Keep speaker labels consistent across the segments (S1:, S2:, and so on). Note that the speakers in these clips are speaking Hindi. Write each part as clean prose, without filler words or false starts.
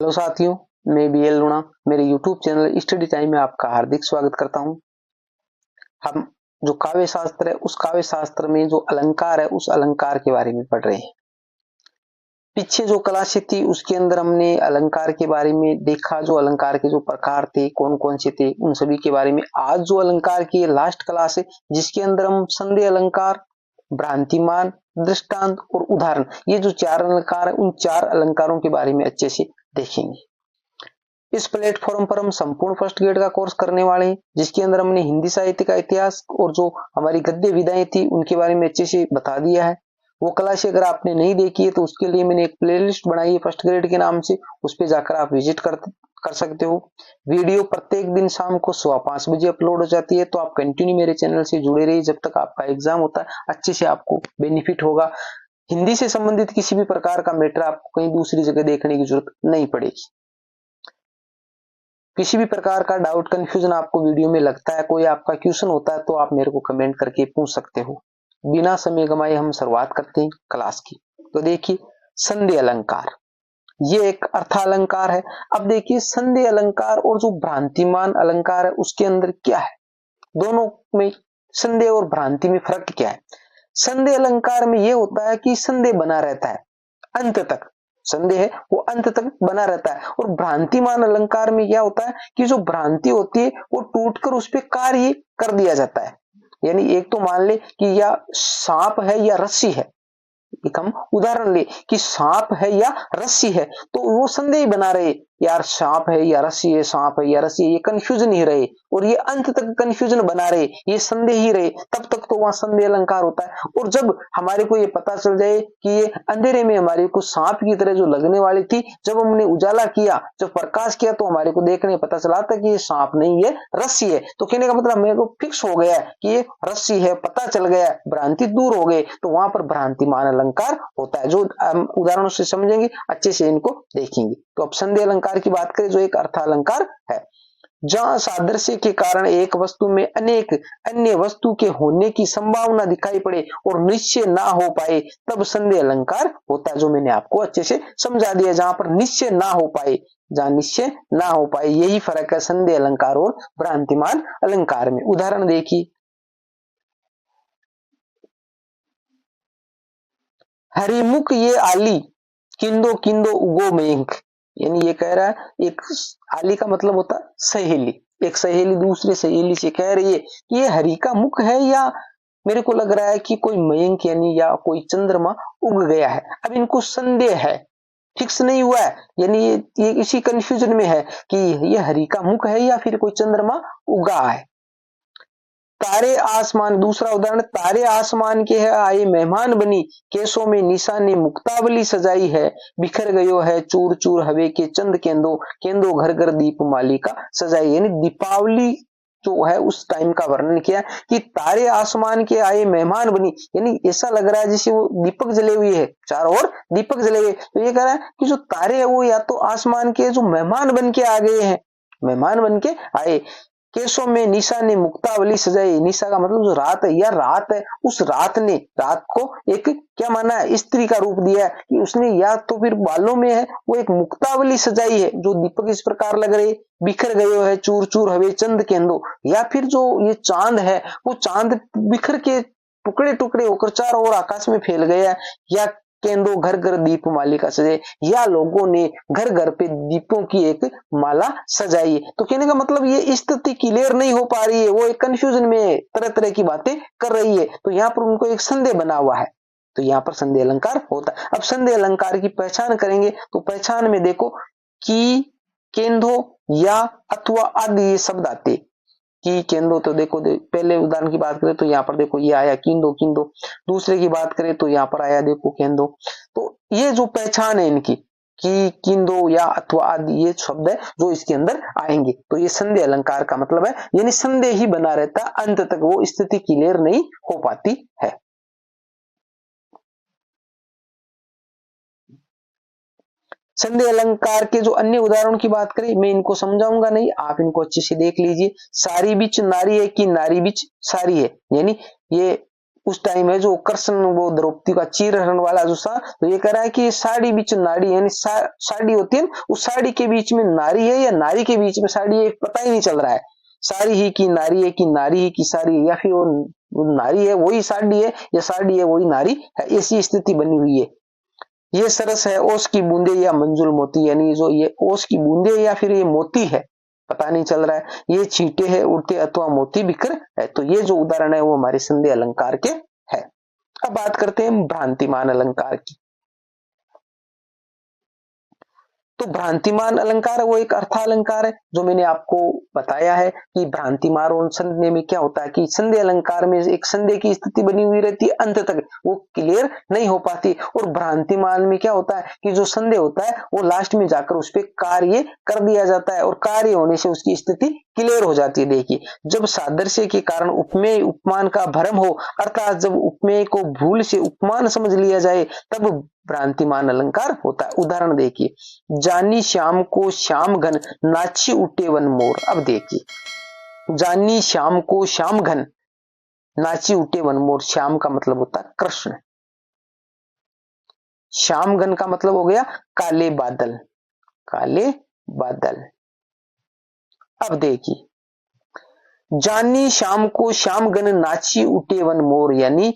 S1: हेलो साथियों, मैं बीएल लूणा मेरे YouTube चैनल स्टडी टाइम में आपका हार्दिक स्वागत करता हूं। हम जो काव्य शास्त्र है उस काव्य शास्त्र में जो अलंकार है उस अलंकार के बारे में पढ़ रहे हैं। पीछे जो क्लास थी उसके अंदर हमने अलंकार के बारे में देखा, जो अलंकार के जो प्रकार थे कौन कौन से थे उन सभी के बारे में। आज जो अलंकार की लास्ट क्लास है जिसके अंदर हम संदेह अलंकार, भ्रांतिमान, दृष्टांत और उदाहरण, ये जो चार अलंकार है उन चार अलंकारों के बारे में अच्छे से देखेंगे। इस प्लेटफॉर्म पर हम संपूर्ण फर्स्ट ग्रेड का कोर्स करने वाले हैं, जिसके अंदर हमने हिंदी साहित्य का इतिहास और जो हमारी गद्य विधाएं थी उनके बारे में अच्छे से बता दिया है। वो क्लास अगर आपने नहीं देखी है तो उसके लिए मैंने एक प्लेलिस्ट बनाई है फर्स्ट ग्रेड के नाम से, उस पर जाकर आप विजिट कर सकते हो। वीडियो प्रत्येक दिन शाम को 5:15 बजे अपलोड हो जाती है, तो आप कंटिन्यू मेरे चैनल से जुड़े रहिए जब तक आपका एग्जाम होता है। अच्छे से आपको बेनिफिट होगा। हिंदी से संबंधित किसी भी प्रकार का मैटर आपको कहीं दूसरी जगह देखने की जरूरत नहीं पड़ेगी। किसी भी प्रकार का डाउट कंफ्यूजन आपको वीडियो में लगता है, कोई आपका क्वेश्चन होता है, तो आप मेरे को कमेंट करके पूछ सकते हो। बिना समय गंवाए हम शुरुआत करते हैं क्लास की। तो देखिए, संधि अलंकार ये एक अर्थालंकार है। अब देखिए, संधि अलंकार और जो भ्रांतिमान अलंकार है उसके अंदर क्या है, दोनों में संधि और भ्रांति में फर्क क्या है। संधि अलंकार में यह होता है कि संधि बना रहता है अंत तक, संदेह है वो अंत तक बना रहता है। और भ्रांतिमान अलंकार में क्या होता है कि जो भ्रांति होती है वो टूटकर उस पर कार्य कर दिया जाता है। यानी एक तो मान ले कि या सांप है या रस्सी है, एक हम उदाहरण ले कि सांप है या रस्सी है, तो वो संदेह बना रहे यार सांप है या रस्सी है, सांप है या रस्सी है, ये कंफ्यूजन ही रहे और ये अंत तक कंफ्यूजन बना रहे, ये संदेह ही रहे, तब तक तो वहां संदेह अलंकार होता है। और जब हमारे को ये पता चल जाए कि ये अंधेरे में हमारे को सांप की तरह जो लगने वाली थी, जब हमने उजाला किया, जब प्रकाश किया, तो हमारे को देखने पता चला था कि ये सांप नहीं है रस्सी है। तो कहने का मतलब मेरे को फिक्स हो गया कि ये रस्सी है, पता चल गया, भ्रांति दूर हो गई, तो वहां पर भ्रांतिमान अलंकार होता है। जो उदाहरणों से समझेंगे, अच्छे से इनको देखेंगे। तो अब संधि अलंकार की बात करें जो एक अर्थालंकार है, जहां सादृश्य के कारण एक वस्तु में अनेक अन्य वस्तु के होने की संभावना दिखाई पड़े और निश्चय ना हो पाए, तब संधि अलंकार होता है। जो मैंने आपको अच्छे से समझा दिया, जहां पर निश्चय ना हो पाए, जहां निश्चय ना हो पाए, यही फर्क है संधि अलंकार और भ्रांतिमान अलंकार में। उदाहरण देखिए, हरिमुख ये आली, किंदो किंदो उगो मेघ। यानी ये कह रहा है, एक आली का मतलब होता है सहेली, एक सहेली दूसरे सहेली से कह रही है कि ये हरि का मुख है या मेरे को लग रहा है कि कोई मयंक यानी या कोई चंद्रमा उग गया है। अब इनको संदेह है, फिक्स नहीं हुआ है, यानी ये इसी कंफ्यूजन में है कि ये हरि का मुख है या फिर कोई चंद्रमा उगा है। तारे आसमान, दूसरा उदाहरण, तारे आसमान के है आए मेहमान बनी, केसों में निशा ने मुक्तावली सजाई है, बिखर गयो है चूर चूर हवे के चंद केंदो, केंदो घर घर दीप मालिका सजाई। यानी दीपावली जो है उस टाइम का वर्णन किया कि तारे आसमान के आए मेहमान बनी, यानी ऐसा लग रहा है जैसे वो दीपक जले हुए है, चारों ओर दीपक जले हुए। तो ये कह रहा है कि जो तारे है वो या तो आसमान के जो मेहमान बन के आ गए हैं, मेहमान बन के आए। केसों में निशा ने मुक्तावली सजाई, निशा का मतलब जो रात है या रात है, उस रात ने रात को एक क्या माना है, स्त्री का रूप दिया है कि उसने या तो फिर बालों में है वो एक मुक्तावली सजाई है, जो दीपक इस प्रकार लग रहे, बिखर गयो है चूर चूर हवे चंद केंदो, या फिर जो ये चांद है वो चांद बिखर के टुकड़े टुकड़े होकर चारों ओर आकाश में फैल गया है, या केंदो घर घर दीप मालिका सजाई, या लोगों ने घर घर पे दीपों की एक माला सजाई है। तो कहने का मतलब ये स्थिति क्लियर नहीं हो पा रही है, वो एक कंफ्यूजन में तरह तरह की बातें कर रही है, तो यहाँ पर उनको एक संदेह बना हुआ है, तो यहाँ पर संधि अलंकार होता है। अब संधि अलंकार की पहचान करेंगे तो पहचान में देखो कि, केंदो, या, अथवा आदि ये शब्द आते कि केंदो, तो देखो पहले उदाहरण की बात करें तो यहाँ पर देखो ये आया किंदो किंदो, दूसरे की बात करें तो यहाँ पर आया देखो केंदो। तो ये जो पहचान है इनकी कि किंदो या अथवा आदि ये शब्द है जो इसके अंदर आएंगे, तो ये संधि अलंकार का मतलब है, यानी संदेह ही बना रहता, अंत तक वो स्थिति क्लियर नहीं हो पाती है। संधि अलंकार के जो अन्य उदाहरणों की बात करें, मैं इनको समझाऊंगा नहीं, आप इनको अच्छे से देख लीजिए। सारी बिच नारी है कि नारी बिच सारी है, यानी ये उस टाइम है जो कृष्ण वो द्रौपदी का चीरहरण वाला जो था, तो ये कह रहा है कि साड़ी बीच नाड़ी, यानी साड़ी होती है, उस साड़ी के बीच में नारी है या नारी के बीच में साड़ी है, पता ही नहीं चल रहा है। साड़ी ही की नारी है कि नारी ही की साड़ी है, या फिर वो नारी है वही साड़ी है या साड़ी है वही नारी है, ऐसी स्थिति बनी हुई है। ये सरस है ओस की बूंदे या मंजुल मोती, यानी जो ये ओस की बूंदे या फिर ये मोती है, पता नहीं चल रहा है। ये छींटे है उड़ते अथवा मोती बिखर है। तो ये जो उदाहरण है वो हमारे संधि अलंकार के है। अब बात करते हैं भ्रांतिमान अलंकार की। तो भ्रांतिमान अलंकार है वो एक अर्थालंकार है, जो मैंने आपको बताया है कि भ्रांतिमान और संध्या में क्या होता है कि संध्या अलंकार में एक संध्या की स्थिति बनी हुई रहती है, अंत तक वो क्लियर नहीं हो पाती। और भ्रांतिमान में क्या होता है कि जो संध्या होता है वो लास्ट में जाकर उस पर कार्य कर दिया जाता है और कार्य होने से उसकी स्थिति क्लियर हो जाती है। देखिए, जब सादृश्य के कारण उपमेय उपमान का भ्रम हो, अर्थात जब उपमेय को भूल से उपमान समझ लिया जाए, तब भ्रांतिमान अलंकार होता है। उदाहरण देखिए, जानी श्याम को श्याम घन नाची उठे वन मोर। अब देखिए, जानी श्याम को श्याम घन नाची उठे वन मोर, श्याम का मतलब होता है कृष्ण, श्याम घन का मतलब हो गया काले बादल, काले बादल। अब देखिए, जानी श्याम को श्याम घन नाची उठे वन मोर, यानी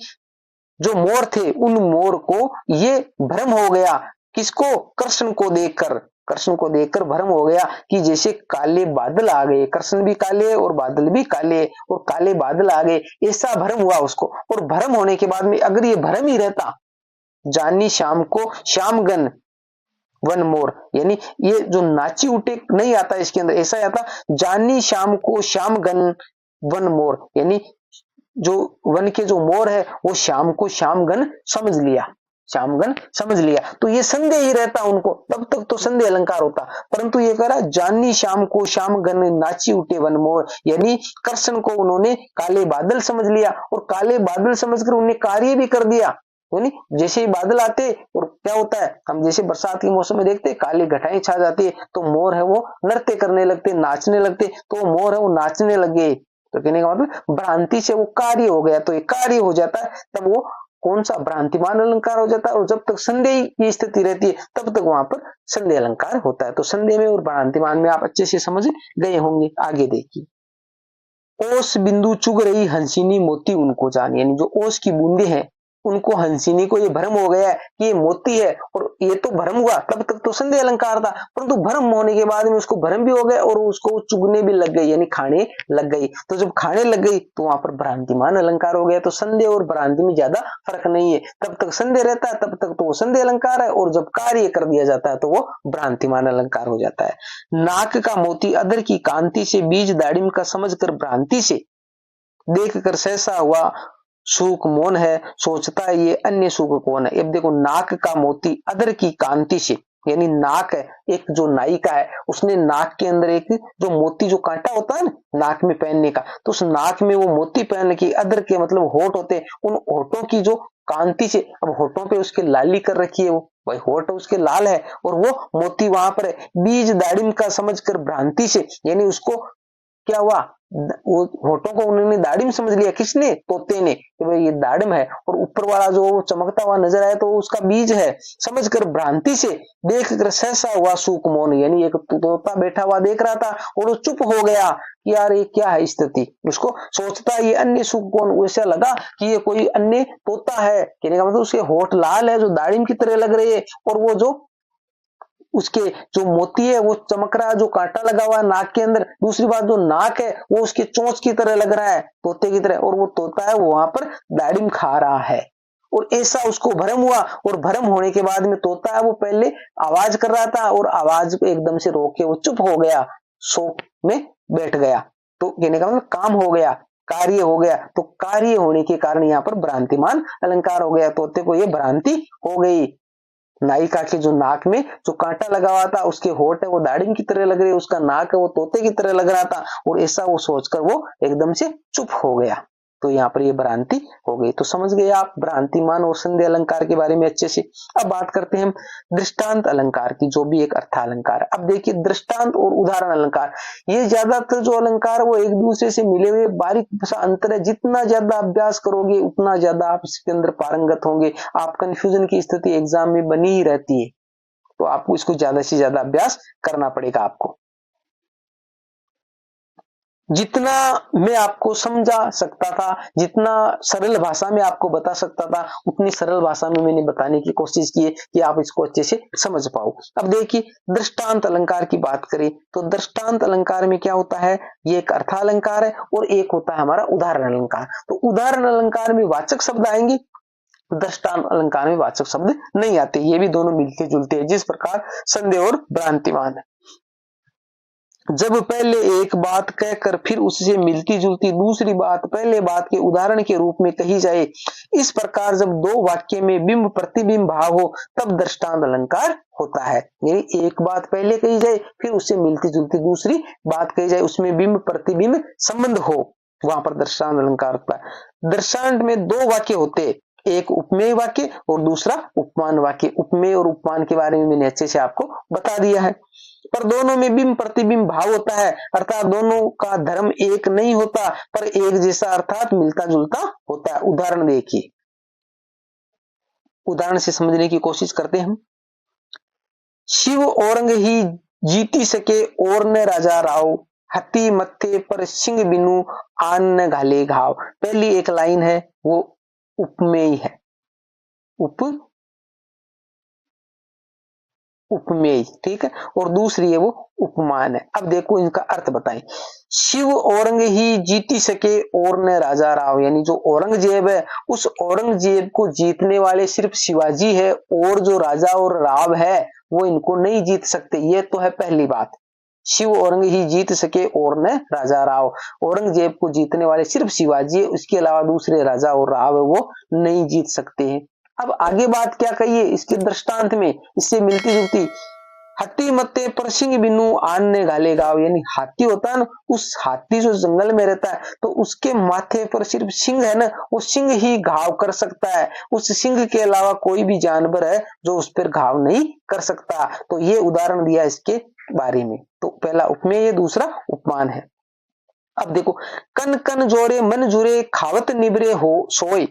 S1: जो मोर थे उन मोर को ये भ्रम हो गया, किसको? कृष्ण को देखकर, कृष्ण को देखकर भ्रम हो गया कि जैसे काले बादल आ गए, कृष्ण भी काले और बादल भी काले और काले बादल आ गए, ऐसा भ्रम हुआ उसको। और भ्रम होने के बाद में अगर ये भ्रम ही रहता, जानी श्याम को श्यामगन वन मोर, यानी ये जो नाची उठे नहीं आता इसके अंदर, ऐसा आता जानी श्याम को श्यामगन वन मोर, यानी जो वन के जो मोर है वो श्याम को श्यामगन समझ लिया, श्यामगन समझ लिया, तो ये संदेह ही रहता उनको, तब तक तो संदेह अलंकार होता। परंतु ये कह रहा जानी श्याम को श्यामगन नाची उठे वन मोर, यानी कृष्ण को उन्होंने काले बादल समझ लिया और काले बादल समझकर उन्हें कार्य भी कर दिया। यानी जैसे ही बादल आते और क्या होता है, हम जैसे बरसात के मौसम में देखते काली घटाएं छा जाती है, तो मोर है वो नृत्य करने लगते, नाचने लगते, तो मोर है वो नाचने लगे। तो कहने का मतलब भ्रांति से वो कार्य हो गया, तो ये कार्य हो जाता है, तब वो कौन सा भ्रांतिमान अलंकार हो जाता है। और जब तक संदेह की स्थिति रहती है तब तक वहां पर संदेह अलंकार होता है। तो संदेह में और भ्रांतिमान में आप अच्छे से समझ गए होंगे। आगे देखिए, ओस बिंदु चुग रही हंसिनी मोती उनको जान, यानी जो ओस की बूंदे हैं उनको, हंसिनी को ये भ्रम हो गया है कि ये मोती है, और ये तो भ्रम हुआ, तब तक तो संदेह अलंकार था, परंतु भ्रम होने के बाद में उसको भ्रम भी हो गया और उसको चुगने भी लग गई, यानी खाने लग गई। तो जब खाने लग गई तो वहां पर भ्रांतिमान अलंकार हो गया। तो संदेह और भ्रांति में ज्यादा फर्क नहीं है, तब तक संदेह रहता है तब तक तो वो संदेह अलंकार है, और जब कार्य कर दिया जाता है तो वो भ्रांतिमान अलंकार हो जाता है। नाक का मोती अदर की कांति से, बीज दाड़िम का समझकर भ्रांति से, देख कर सहसा हुआ सुख मौन है, सोचता है ये अन्य सुख कौन है। अब देखो, नाक का मोती अदर की कांति से, यानी नाक है, एक जो नायिका है उसने नाक के अंदर एक जो मोती जो कांटा होता है ना नाक में पहनने का, तो उस नाक में वो मोती पहनने की, अदर के मतलब होठ होते हैं, उन होठों की जो कांति से, अब होठों पे उसके लाली कर रखी है, वो भाई होठ उसके लाल है और वो मोती वहां पर है। बीज दाड़िम का समझकर भ्रांति से, यानी उसको क्या हुआ, वो होठों को उन्होंने दाड़िम समझ लिया, किसने? तोते ने, कि भाई ये दाड़िम है, और ऊपर वाला जो चमकता हुआ नजर आया तो उसका बीज है। समझकर भ्रांति से, देख कर सहसा हुआ सुख मौन, यानी एक तोता बैठा हुआ देख रहा था और वो चुप हो गया कि यार ये क्या है स्थिति, उसको सोचता ये अन्य सुख कौन, वैसा लगा कि ये कोई अन्य तोता है। कहने का मतलब उसके होठ लाल है जो दाड़िम की तरह लग रही है, और वो जो उसके जो मोती है वो चमक रहा है, जो कांटा लगा हुआ है नाक के अंदर। दूसरी बात, जो नाक है वो उसके चोंच की तरह लग रहा है, तोते की तरह, और वो तोता है वो वहां पर दाड़िम खा रहा है। और ऐसा उसको भ्रम हुआ, और भ्रम होने के बाद में तोता है वो पहले आवाज कर रहा था और आवाज को एकदम से रोक के वो चुप हो गया, शोक में बैठ गया। तो कहने का मतलब काम हो गया, कार्य हो गया। तो कार्य होने के कारण यहाँ पर भ्रांतिमान अलंकार हो गया, तोते को ये भ्रांति हो गई। नायिका के जो नाक में जो कांटा लगा हुआ था, उसके होठ है वो दाड़िम की तरह लग रही है, उसका नाक है वो तोते की तरह लग रहा था, और ऐसा वो सोचकर वो एकदम से चुप हो गया। तो यहाँ पर ये भ्रांति हो गई। तो समझ गए आप भ्रांतिमान और संदेह अलंकार के बारे में अच्छे से। अब बात करते हैं हम दृष्टांत अलंकार की, जो भी एक अर्थालंकार है। अब देखिए दृष्टांत और उदाहरण अलंकार, ये ज्यादातर जो अलंकार वो एक दूसरे से मिले हुए बारीक सा अंतर है। जितना ज्यादा अभ्यास करोगे उतना ज्यादा आप इसके अंदर पारंगत होंगे। आप कंफ्यूजन की स्थिति एग्जाम में बनी ही रहती है, तो आपको इसको ज्यादा से ज्यादा अभ्यास करना पड़ेगा आपको। जितना मैं आपको समझा सकता था, जितना सरल भाषा में आपको बता सकता था, उतनी सरल भाषा में मैंने बताने की कोशिश की है कि आप इसको अच्छे से समझ पाओ। अब देखिए दृष्टांत अलंकार की बात करें तो दृष्टांत अलंकार में क्या होता है, ये एक अर्थालंकार है और एक होता है हमारा उदाहरण अलंकार। तो उदाहरण अलंकार में वाचक शब्द आएंगे, दृष्टांत अलंकार में वाचक शब्द नहीं आते। ये भी दोनों मिलते जुलते हैं, जिस प्रकार संदेह और भ्रांतिमान है। जब पहले एक बात कहकर फिर उससे मिलती जुलती दूसरी बात पहले बात के उदाहरण के रूप में कही जाए, इस प्रकार जब दो वाक्य में बिंब प्रतिबिंब भाव हो तब दृष्टांत अलंकार होता है। यानी एक बात पहले कही जाए फिर उससे मिलती जुलती दूसरी बात कही जाए, उसमें बिंब प्रतिबिंब संबंध हो, वहां पर दृष्टांत अलंकार होता है। दृष्टांत में दो वाक्य होते, एक उपमेय वाक्य और दूसरा उपमान वाक्य। उपमेय और उपमान के बारे में मैंने अच्छे से आपको बता दिया है। पर दोनों में बिंब प्रतिबिंब भाव होता है, अर्थात दोनों का धर्म एक नहीं होता पर एक जैसा अर्थात मिलता जुलता होता है। उदाहरण देखिए, उदाहरण से समझने की कोशिश करते हैं हम। शिव औरंग ही जीती सके और न राजा राव, हाथी मत्थे पर सिंह बिनु आन न घाले घाव। पहली एक लाइन है वो उपमेय है, उपमेय, ठीक है, और दूसरी है वो उपमान है। अब देखो इनका अर्थ बताएं। शिव औरंग ही जीती सके और न राजा राव, यानी जो औरंगजेब है उस औरंगजेब को जीतने वाले सिर्फ शिवाजी है, और जो राजा और राव है वो इनको नहीं जीत सकते। ये तो है पहली बात, शिव औरंग ही जीत सके और न राजा राव, औरंगजेब को जीतने वाले सिर्फ शिवाजी है, उसके अलावा दूसरे राजा और राव है वो नहीं जीत सकते हैं। अब आगे बात क्या कहिए इसके दृष्टांत में, इससे मिलती जुलती। हाथी मत्ते पर सिंह बिनु आने घाले गाँव, यानी हाथी होता है ना, उस हाथी जो जंगल में रहता है तो उसके माथे पर सिर्फ सिंह है ना, वो सिंह ही घाव कर सकता है, उस सिंह के अलावा कोई भी जानवर है जो उस पर घाव नहीं कर सकता। तो ये उदाहरण दिया इसके बारे में। तो पहला उपमेय, दूसरा उपमान है। अब देखो, कन कन जोरे मन जुरे खावत निबरे हो सोए,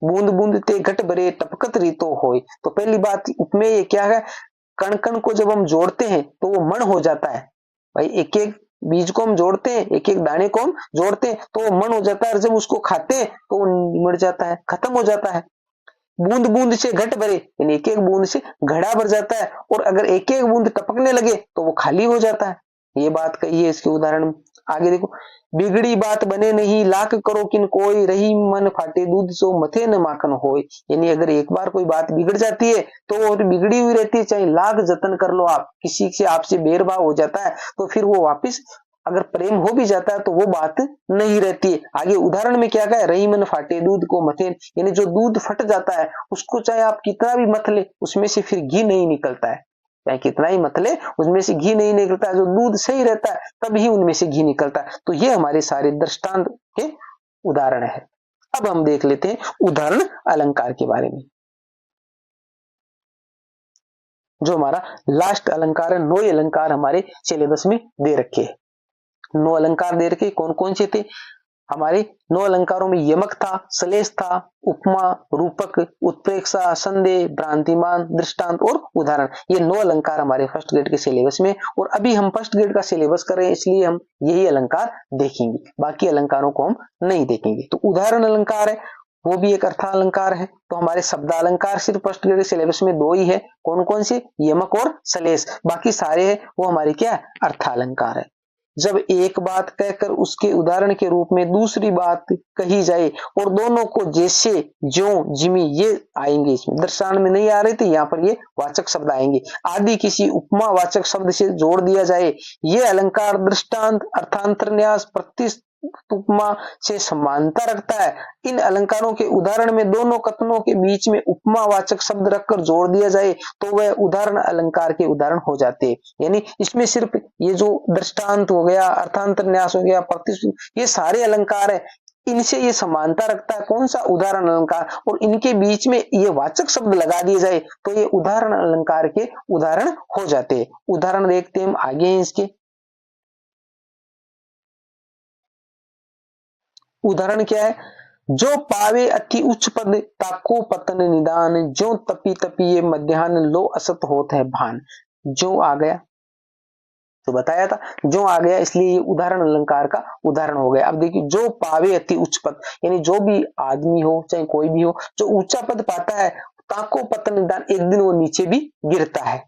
S1: बूंद बूंद ते घट भरे टपकत रीतो होय। तो पहली बात उपमेय क्या है, कण कण को जब हम जोड़ते हैं तो वो मण हो जाता है। भाई एक एक बीज को हम जोड़ते हैं, एक एक दाने को हम जोड़ते हैं तो वो मण हो जाता है, और जब उसको खाते हैं तो वो निमड़ जाता है, खत्म हो जाता है। बूंद बूंद से घट भरे, यानी एक एक बूंद से घड़ा भर जाता है, और अगर एक एक बूंद टपकने लगे तो वो खाली हो जाता है। ये बात कही है इसके उदाहरण में। आगे देखो, बिगड़ी बात बने नहीं लाख करो किन कोई, रही मन फाटे दूध सो मथे न माखन होय। यानी अगर एक बार कोई बात बिगड़ जाती है तो वो बिगड़ी हुई रहती है, चाहे लाख जतन कर लो आप, किसी से आपसे भेदभाव हो जाता है तो फिर वो वापिस अगर प्रेम हो भी जाता है तो वो बात नहीं रहती है। आगे उदाहरण में क्या कहा, रही मन फाटे दूध को मथे, यानी जो दूध फट जाता है उसको चाहे आप कितना भी मथ ले उसमें से फिर घी नहीं निकलता है, चाहे कितना ही मत ले उसमें से घी नहीं निकलता है। जो दूध सही रहता है तभी उनमें से घी निकलता है। तो ये हमारे सारे दृष्टांत के उदाहरण है। अब हम देख लेते हैं उदाहरण अलंकार के बारे में। जो हमारा लास्ट अलंकार है, 9 अलंकार हमारे सिलेबस में दे रखे हैं। 9 अलंकार दे रखे, कौन कौन से थे हमारे 9 अलंकारों में? यमक था, सलेश था, उपमा, रूपक, उत्प्रेक्षा, संदेह, भ्रांतिमान, दृष्टांत और उदाहरण। ये 9 अलंकार हमारे फर्स्ट ग्रेड के सिलेबस में, और अभी हम फर्स्ट ग्रेड का सिलेबस कर रहे हैं इसलिए हम यही अलंकार देखेंगे, बाकी अलंकारों को हम नहीं देखेंगे। तो उदाहरण अलंकार है, वो भी एक अर्थालंकार है। तो हमारे शब्द अलंकार सिर्फ फर्स्ट ग्रेड के सिलेबस में 2 ही है, कौन कौन से? यमक और सलेश। बाकी सारे है वो हमारे क्या? अर्थालंकार है। जब एक बात कहकर उसके उदाहरण के रूप में दूसरी बात कही जाए और दोनों को जैसे, ज्यों, जिमी, ये आएंगे इसमें, दृष्टांत में नहीं आ रहे थे, यहाँ पर ये वाचक शब्द आएंगे। आदि किसी उपमा वाचक शब्द से जोड़ दिया जाए, ये अलंकार दृष्टांत, अर्थांतरन्यास, उपमा से समानता रखता है। इन अलंकारों के उदाहरण में दोनों कथनों के बीच में उपमा वाचक शब्द रखकर जोड़ दिया जाए तो वह उदाहरण अलंकार के उदाहरण हो जाते हैं। यानी इसमें सिर्फ ये जो दृष्टांत हो गया, अर्थांतरन्यास हो गया, ये सारे अलंकार है, इनसे ये समानता रखता है कौन सा, उदाहरण अलंकार, और इनके बीच में ये वाचक शब्द लगा दिए जाए तो ये उदाहरण अलंकार के उदाहरण हो जाते हैं। उदाहरण देखते हैं हम आगे हैं इसके। उदाहरण क्या है, जो पावे अति उच्च पद ताको पतन निदान, जो तपी तपी ये मध्याह्न लो असत होत है भान। जो आ गया तो बताया था, जो आ गया इसलिए ये उदाहरण अलंकार का उदाहरण हो गया। अब देखिए, जो पावे अति उच्च पद, यानी जो भी आदमी हो चाहे कोई भी हो जो ऊंचा पद पाता है, ताको पतन निदान, एक दिन वो नीचे भी गिरता है।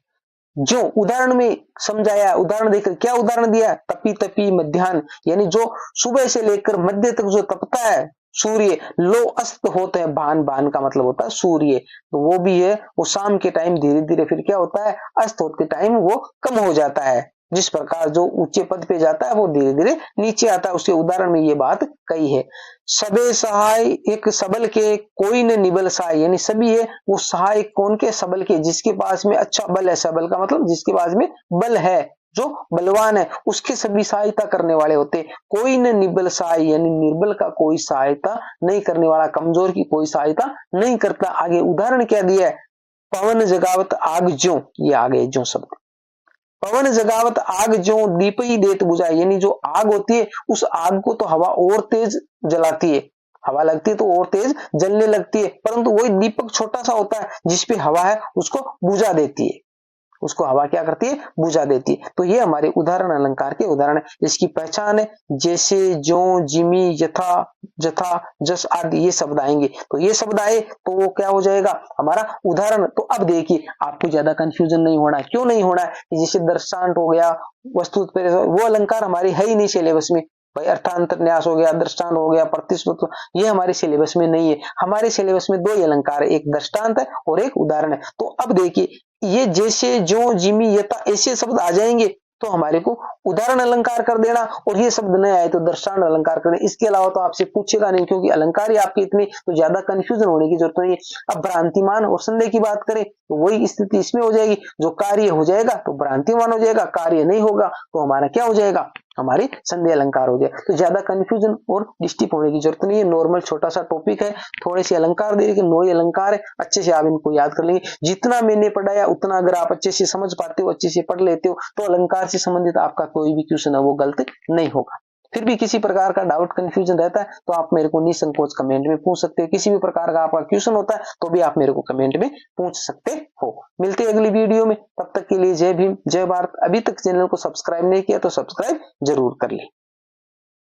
S1: जो उदाहरण में समझाया, उदाहरण देकर क्या उदाहरण दिया, तपी तपी मध्याह्न, यानी जो सुबह से लेकर मध्य तक जो तपता है सूर्य, लो अस्त होता है भान, भान का मतलब होता है सूर्य, तो वो भी है, वो शाम के टाइम धीरे धीरे फिर क्या होता है, अस्त होते टाइम वो कम हो जाता है। जिस प्रकार जो ऊंचे पद पे जाता है वो धीरे धीरे नीचे आता है, उसके उदाहरण में ये बात कही है। सबे सहाय एक सबल के कोई न निबल सहाय, यानी सभी है वो सहाय कौन के, सबल के, जिसके पास में अच्छा बल है, सबल का मतलब जिसके पास में बल है, जो बलवान है उसके सभी सहायता करने वाले होते। कोई न निबल सहाय, यानी निर्बल का कोई सहायता नहीं करने वाला, कमजोर की कोई सहायता नहीं करता। आगे उदाहरण क्या दिया है, पवन जगावत आग ज्यों, ये आगे ज्यों शब्द, पवन जगावत आग ज्यों दीप ही देत बुझाए, यानी जो आग होती है उस आग को तो हवा और तेज जलाती है, हवा लगती है तो और तेज जलने लगती है, परंतु वही दीपक छोटा सा होता है जिसपे हवा है उसको बुझा देती है, उसको हवा क्या करती है, बुझा देती है। तो ये हमारे उदाहरण अलंकार के उदाहरण है। इसकी पहचान है जैसे, जो, जिमी, यथा, जथा, जस आदि ये शब्द आएंगे, तो ये शब्द आए तो वो क्या हो जाएगा हमारा उदाहरण। तो अब देखिए आपको ज्यादा कंफ्यूजन नहीं होना, क्यों नहीं होना, जैसे दृष्टांत हो गया, वस्तु, वो अलंकार हमारे है ही नहीं सिलेबस में भाई, अर्थांतर न्यास हो गया, दृष्टांत हो गया, प्रतिश्रुत, ये हमारे सिलेबस में नहीं है। हमारे सिलेबस में दो ही अलंकार है, एक दृष्टांत है और एक उदाहरण है। तो अब देखिए ये जैसे, जो, जिमी, यथा ऐसे शब्द आ जाएंगे तो हमारे को उदाहरण अलंकार कर देना, और ये शब्द नहीं आए तो दृष्टांत अलंकार कर देना। इसके अलावा तो आपसे पूछेगा नहीं, क्योंकि अलंकार ही आपके इतने, तो ज्यादा कंफ्यूजन होने की जरूरत नहीं है। अब भ्रांतिमान और संदेह की बात करें तो वही स्थिति इसमें हो जाएगी, जो कार्य हो जाएगा तो भ्रांतिमान हो जाएगा, कार्य नहीं होगा तो हमारा क्या हो जाएगा, हमारी संदेह अलंकार हो जाए। तो ज्यादा कंफ्यूजन और डिस्टर्ब होने की जरूरत नहीं है, नॉर्मल छोटा सा टॉपिक है, थोड़े से अलंकार दे, लेकिन 9 ही अलंकार है, अच्छे से आप इनको याद कर लेंगे। जितना मैंने पढ़ाया उतना अगर आप अच्छे से समझ पाते हो, अच्छे से पढ़ लेते हो, तो अलंकार से संबंधित आपका कोई भी क्वेश्चन है वो गलत नहीं होगा। फिर भी किसी प्रकार का डाउट कंफ्यूजन रहता है तो आप मेरे को निसंकोच कमेंट में पूछ सकते हो, किसी भी प्रकार का आपका क्वेश्चन होता है तो भी आप मेरे को कमेंट में पूछ सकते हो। मिलते हैं अगली वीडियो में, तब तक के लिए जय भीम, जय भारत। अभी तक चैनल को सब्सक्राइब नहीं किया तो सब्सक्राइब जरूर कर ले।